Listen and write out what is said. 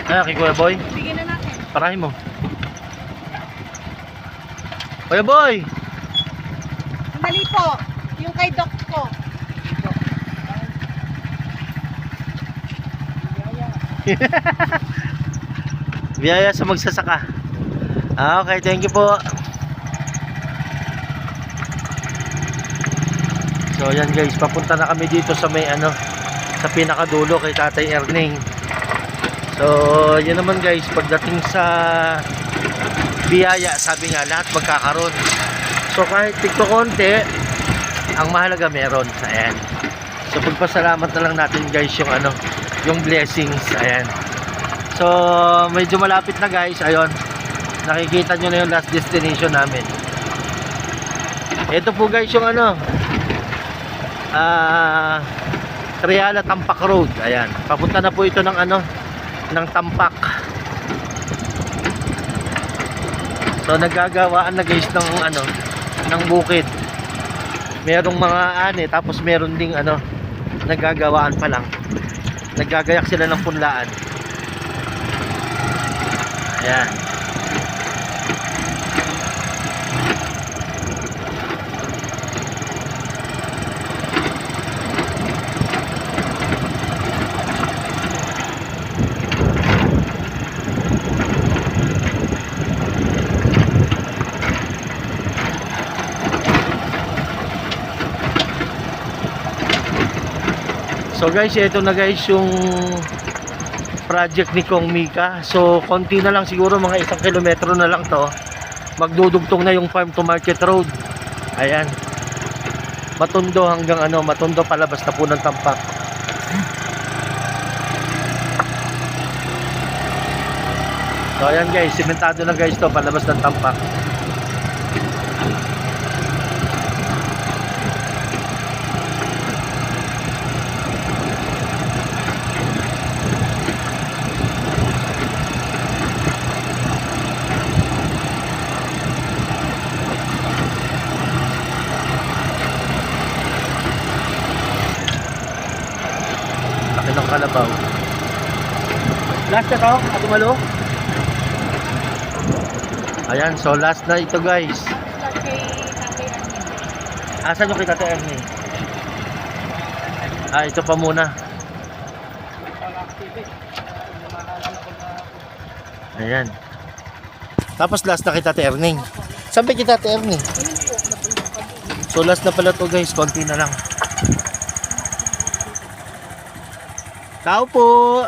Ah, kay Kuya Boy. Bigyan na natin. Parahin mo. Kuya Boy! Sandali po. Yung kay Doc ko. Biyaya sa magsasaka. Ah, okay, thank you po. So yan guys, papunta na kami dito sa may ano, sa pinakadulo kay Tatay Erning. So yun naman guys, pagdating sa biyaya, sabi nga lahat magkakaroon. So kahit tikto konti, ang mahalaga meron. Ayan. So pagpasalamat na lang natin guys yung ano, yung blessings. Ayan. So medyo malapit na guys. Ayun, nakikita nyo na yung last destination namin. Ito po guys yung ano, Triala Tampak Road. Ayan, papunta na po ito ng ano, ng Tampak. So naggagawaan na guys ng ano, ng bukid. Merong mga ani, tapos meron ding ano, naggagawaan pa lang. Naggagayak sila ng punlaan. Ayan. So guys, ito na guys yung project ni Kong Mika. So konti na lang siguro, mga 1 kilometro na lang to. Magdudugtong na yung farm to market road. Ayan. Matondo hanggang ano, Matondo palabas na po ng Tampak. So ayan guys, simentado na guys to, palabas ng Tampak. Ng kalabaw. Last na to, Ate Malo. Ayan, so last na ito guys. Asan yung kay Tate Ernie? Ah, ito pa muna. Ayan. Tapos last na kay Tate Ernie. Saan ba kay Tate Ernie? So last na pala to guys, konti na lang. Tao po.